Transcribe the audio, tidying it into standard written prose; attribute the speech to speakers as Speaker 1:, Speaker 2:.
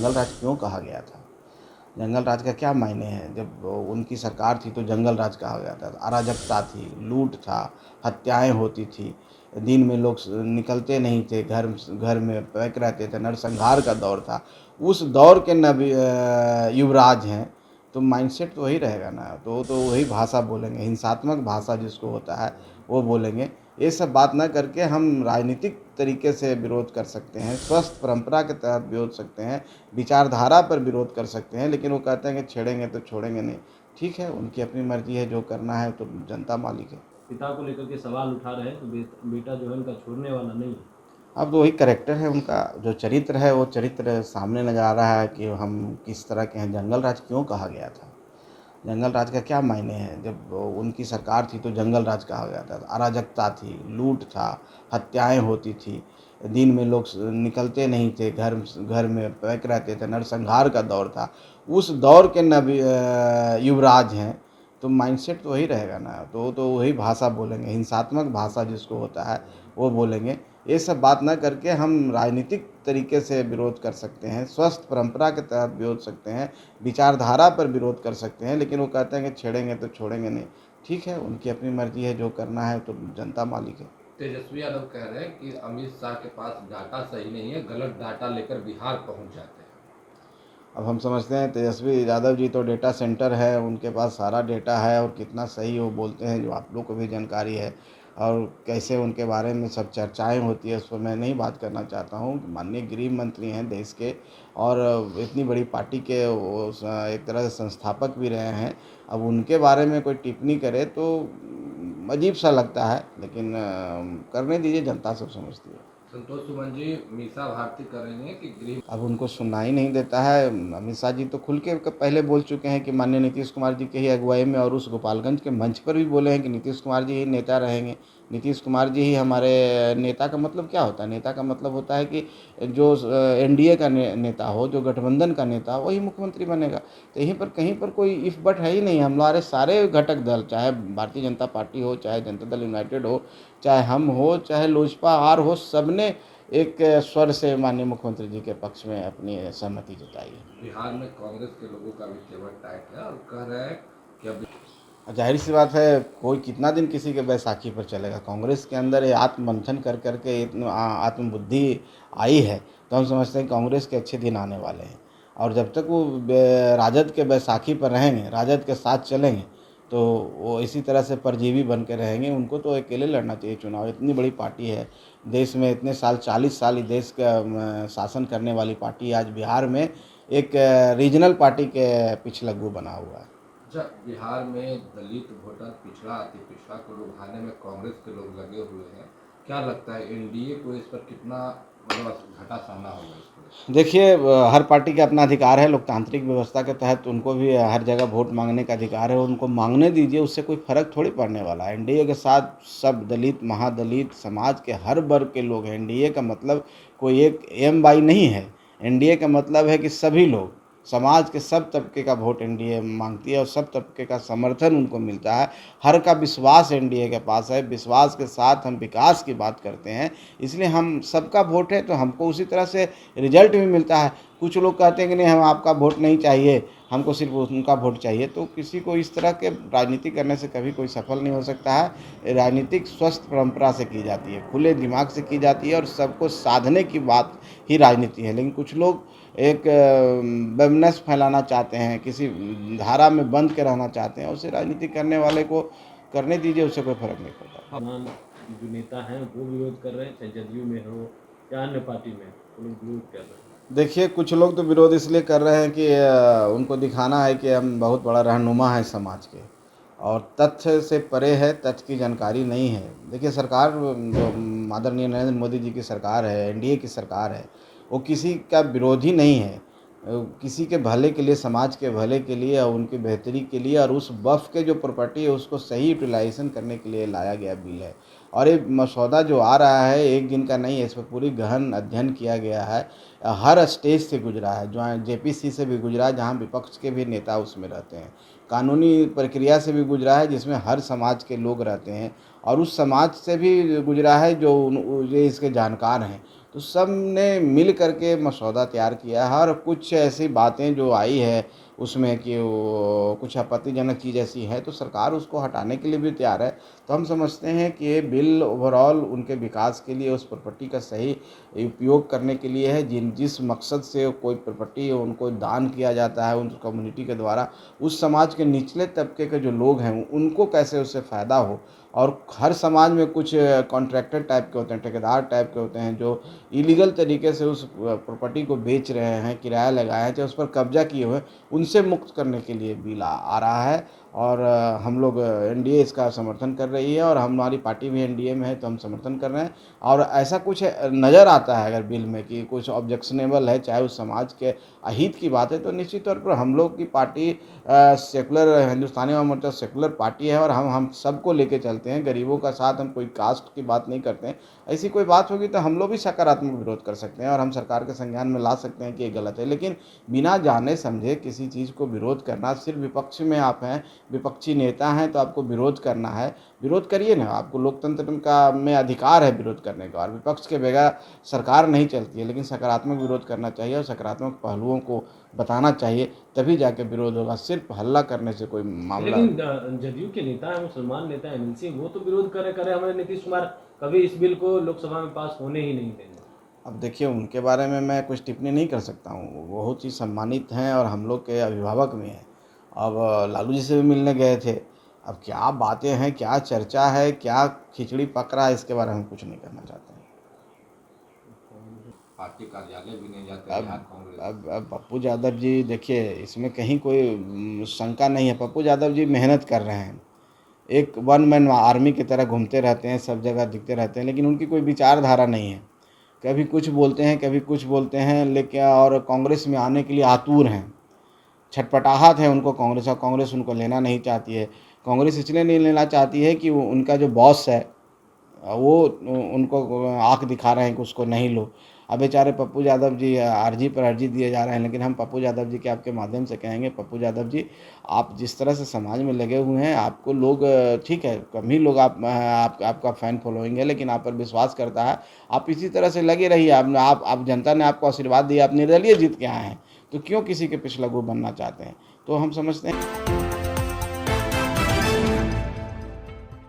Speaker 1: जंगल राज क्यों कहा गया था? जंगल राज का क्या मायने हैं? जब उनकी सरकार थी तो जंगल राज कहा गया था। अराजकता थी, लूट था, हत्याएं होती थी, दिन में लोग निकलते नहीं थे, घर घर में पैक रहते थे, नरसंहार का दौर था। उस दौर के युवराज हैं, तो माइंडसेट तो वही रहेगा ना। तो वही भाषा बोलेंगे, हिंसात्मक भाषा जिसको होता है वो बोलेंगे। ये सब बात ना करके हम राजनीतिक तरीके से विरोध कर सकते हैं, स्वस्थ परंपरा के तहत विरोध सकते हैं, विचारधारा पर विरोध कर सकते हैं। लेकिन वो कहते हैं कि छेड़ेंगे तो छोड़ेंगे नहीं। ठीक है, उनकी अपनी मर्जी है, जो करना है तो जनता मालिक है।
Speaker 2: पिता को लेकर के सवाल उठा रहे हैं, तो बेटा जो है उनका छोड़ने वाला नहीं है।
Speaker 1: अब तो वही कैरेक्टर है उनका, जो चरित्र है वो चरित्र सामने नजर आ रहा है कि हम किस तरह के हैं। जंगल राज क्यों कहा गया था? जंगल राज का क्या मायने हैं? जब उनकी सरकार थी तो जंगल राज कहा गया था। अराजकता थी, लूट था, हत्याएं होती थी, दिन में लोग निकलते नहीं थे, घर घर में पैक रहते थे, नरसंहार का दौर था। उस दौर के युवराज हैं, तो माइंडसेट तो वही रहेगा ना। तो वही भाषा बोलेंगे, हिंसात्मक भाषा जिसको होता है वो बोलेंगे। ये सब बात ना करके हम राजनीतिक तरीके से विरोध कर सकते हैं, स्वस्थ परंपरा के तहत विरोध सकते हैं, विचारधारा पर विरोध कर सकते हैं। लेकिन वो कहते हैं कि छेड़ेंगे तो छोड़ेंगे नहीं। ठीक है, उनकी अपनी मर्जी है, जो करना है तो जनता मालिक है।
Speaker 3: तेजस्वी यादव कह रहे हैं कि अमित शाह के पास डाटा सही नहीं है, गलत डाटा लेकर बिहार पहुंच जाते हैं।
Speaker 1: अब हम समझते हैं तेजस्वी यादव जी तो डेटा सेंटर है, उनके पास सारा डेटा है, और कितना सही वो बोलते हैं जो आप लोग को भी जानकारी है। और कैसे उनके बारे में सब चर्चाएं होती है, उस पर मैं नहीं बात करना चाहता हूँ। माननीय गृह मंत्री हैं देश के, और इतनी बड़ी पार्टी के वो एक तरह से संस्थापक भी रहे हैं। अब उनके बारे में कोई टिप्पणी करे तो अजीब सा लगता है, लेकिन करने दीजिए, जनता सब समझती है।
Speaker 3: संतोष सुमन जी मीसा भारती करेंगे कि गृह
Speaker 1: अब उनको सुनना ही नहीं देता है। अमित शाह जी तो खुल के पहले बोल चुके हैं कि माननीय नीतीश कुमार जी के ही अगुवाई में, और उस गोपालगंज के मंच पर भी बोले हैं कि नीतीश कुमार जी ही नेता रहेंगे, नीतीश कुमार जी ही हमारे। नेता का मतलब क्या होता है? नेता का मतलब होता है कि जो एनडीए का नेता हो, जो गठबंधन का नेता हो, वही मुख्यमंत्री बनेगा। तो यहीं पर कहीं पर कोई इफ बट है ही नहीं। हमारे सारे घटक दल, चाहे भारतीय जनता पार्टी हो, चाहे जनता दल यूनाइटेड हो, चाहे हम हो, चाहे लोजपा आर हो, सबने एक स्वर से माननीय मुख्यमंत्री जी के पक्ष में अपनी सहमति जताई है।
Speaker 3: बिहार में कांग्रेस के लोगों का भी तेवर टाइट है और कह रहे हैं कि अब
Speaker 1: जाहिर सी बात है, कोई कितना दिन किसी के बैसाखी पर चलेगा। कांग्रेस के अंदर ये आत्ममंथन कर करके आत्मबुद्धि आई है, तो हम समझते हैं कांग्रेस के अच्छे दिन आने वाले हैं। और जब तक वो राजद के बैसाखी पर रहेंगे, राजद के साथ चलेंगे, तो वो इसी तरह से परजीवी बन के रहेंगे। उनको तो अकेले लड़ना चाहिए चुनाव। इतनी बड़ी पार्टी है देश में, इतने साल 40 साल देश का शासन करने वाली पार्टी आज बिहार में एक रीजनल पार्टी के पिछलग्गू बना हुआ है।
Speaker 3: जब बिहार में दलित वोटर, पिछड़ा अति पिछड़ा को लुभाने में कांग्रेस के लोग लगे हुए हैं, क्या लगता है एनडीए को इस पर कितना मतलब घाटा सहना होगा इसको?
Speaker 1: देखिए, हर पार्टी का अपना अधिकार है, लोकतांत्रिक व्यवस्था के तहत उनको भी हर जगह वोट मांगने का अधिकार है। उनको मांगने दीजिए, उससे कोई फ़र्क थोड़ी पड़ने वाला है। एनडीए के साथ सब दलित, महादलित, समाज के हर वर्ग के लोग हैं। एनडीए का मतलब कोई एक एम बाई नहीं है। एनडीए का मतलब है कि सभी लोग, समाज के सब तबके का वोट एनडीए मांगती है, और सब तबके का समर्थन उनको मिलता है। हर का विश्वास एनडीए के पास है। विश्वास के साथ हम विकास की बात करते हैं, इसलिए हम सबका वोट है, तो हमको उसी तरह से रिजल्ट भी मिलता है। कुछ लोग कहते हैं कि नहीं, हम आपका वोट नहीं चाहिए, हमको सिर्फ उनका वोट चाहिए। तो किसी को इस तरह के राजनीति करने से कभी कोई सफल नहीं हो सकता है। राजनीतिक स्वस्थ परंपरा से की जाती है, खुले दिमाग से की जाती है, और सबको साधने की बात ही राजनीति है। लेकिन कुछ लोग एक वेमनेस फैलाना चाहते हैं, किसी धारा में बंद के रहना चाहते हैं। उसे राजनीति करने वाले को करने दीजिए, उससे कोई फर्क नहीं पड़ता।
Speaker 2: तमाम जो नेता हैं वो विरोध कर रहे हैं, चाहे जदयू में हो या अन्य पार्टी में, वो लोग विरोध कर रहे हैं।
Speaker 1: देखिए, कुछ लोग तो विरोध इसलिए कर रहे हैं कि उनको दिखाना है कि हम बहुत बड़ा रहनुमा है समाज के, और तथ्य से परे है, तथ्य की जानकारी नहीं है। देखिए, सरकार जो आदरणीय नरेंद्र मोदी जी की सरकार है, एनडीए की सरकार है, वो किसी का विरोधी नहीं है। किसी के भले के लिए, समाज के भले के लिए और उनकी बेहतरी के लिए, और उस वक्फ के जो प्रॉपर्टी है उसको सही यूटिलाइजेशन करने के लिए लाया गया बिल है। और ये मसौदा जो आ रहा है एक दिन का नहीं है, इस पर पूरी गहन अध्ययन किया गया है। हर स्टेज से गुजरा है, जो जेपीसी से भी गुजरा है, जहाँ विपक्ष के भी नेता उसमें रहते हैं। कानूनी प्रक्रिया से भी गुजरा है, जिसमें हर समाज के लोग रहते हैं, और उस समाज से भी गुजरा है जो ये इसके जानकार हैं। तो सब ने मिल करके मसौदा तैयार किया है और कुछ ऐसी बातें जो आई है उसमें कि वो कुछ आपत्तिजनक चीज़ ऐसी है तो सरकार उसको हटाने के लिए भी तैयार है। तो हम समझते हैं कि ये बिल ओवरऑल उनके विकास के लिए, उस प्रॉपर्टी का सही उपयोग करने के लिए है। जिस मकसद से कोई प्रॉपर्टी उनको दान किया जाता है उन कम्युनिटी के द्वारा, उस समाज के निचले तबके के जो लोग हैं उनको कैसे उससे फ़ायदा हो। और हर समाज में कुछ कॉन्ट्रैक्टर टाइप के होते हैं, ठेकेदार टाइप के होते हैं जो इलीगल तरीके से उस प्रॉपर्टी को बेच रहे हैं, किराया लगाए हैं, चाहे उस पर कब्जा किए हुए हैं, उनसे मुक्त करने के लिए बिल आ रहा है। और हम लोग एनडीए इसका समर्थन कर रही है और हमारी पार्टी भी एनडीए में है तो हम समर्थन कर रहे हैं। और ऐसा कुछ नज़र आता है अगर बिल में कि कुछ ऑब्जेक्शनेबल है, चाहे उस समाज के अहित की बात है, तो निश्चित तौर पर हम लोग की party secular Hindustani Awam Morcha secular party है और हम सबको लेके चलते हैं, गरीबों का साथ। हम कोई कास्ट की बात नहीं करते हैं। ऐसी कोई बात होगी तो हम लोग भी सकारात्मक विरोध कर सकते हैं और हम सरकार के संज्ञान में ला सकते हैं कि ये गलत है। लेकिन बिना जाने समझे किसी चीज़ को विरोध करना, सिर्फ विपक्ष में आप हैं, विपक्षी नेता हैं तो आपको विरोध करना है, विरोध करिए ना। आपको लोकतंत्र का में अधिकार है विरोध करने का और विपक्ष के बगैर सरकार नहीं चलती है। लेकिन सकारात्मक विरोध करना चाहिए और सकारात्मक पहलुओं को बताना चाहिए, तभी जाके विरोध होगा। सिर्फ हल्ला करने से कोई मामला
Speaker 2: लेकिन जदयू के नेता है, मुसलमान नेता है अनिल सिंह, वो तो विरोध करे हमारे नीतीश कुमार कभी इस बिल को लोकसभा में पास होने ही नहीं देंगे।
Speaker 1: अब देखिए उनके बारे में मैं कुछ टिप्पणी नहीं कर सकता हूँ। वो बहुत ही सम्मानित हैं और हम लोग के अभिभावक भी हैं। अब लालू जी से भी मिलने गए थे। अब क्या बातें हैं, क्या चर्चा है, क्या खिचड़ी पक रहा है, इसके बारे में कुछ नहीं करना चाहते हैं।
Speaker 3: पार्टी कार्यालय भी नहीं जाते
Speaker 1: अब
Speaker 3: बिहार कांग्रेस।
Speaker 1: अब पप्पू यादव जी, देखिए इसमें कहीं कोई शंका नहीं है। पप्पू यादव जी मेहनत कर रहे हैं, एक वन मैन आर्मी की तरह घूमते रहते हैं, सब जगह दिखते रहते हैं, लेकिन उनकी कोई विचारधारा नहीं है। कभी कुछ बोलते हैं, कभी कुछ बोलते हैं, लेकिन और कांग्रेस में आने के लिए आतुर हैं, छटपटाहट है उनको कांग्रेस, और कांग्रेस उनको लेना नहीं चाहती है। कांग्रेस इसलिए नहीं लेना चाहती है कि उनका जो बॉस है वो उनको आँख दिखा रहे हैं कि उसको नहीं लो। अब बेचारे पप्पू यादव जी अर्जी पर अर्जी दिए जा रहे हैं, लेकिन हम पप्पू यादव जी के आपके माध्यम से कहेंगे, पप्पू यादव जी आप जिस तरह से समाज में लगे हुए हैं, आपको लोग ठीक है कम ही लोग आपका फ़ैन फॉलोइंग है, लेकिन आप पर विश्वास करता है। आप इसी तरह से लगे रहिए। आप जनता ने आपको आशीर्वाद दिया, आप निर्दलीय जीत के आए हैं, तो क्यों किसी के पिछला गुरु बनना चाहते हैं। तो हम समझते हैं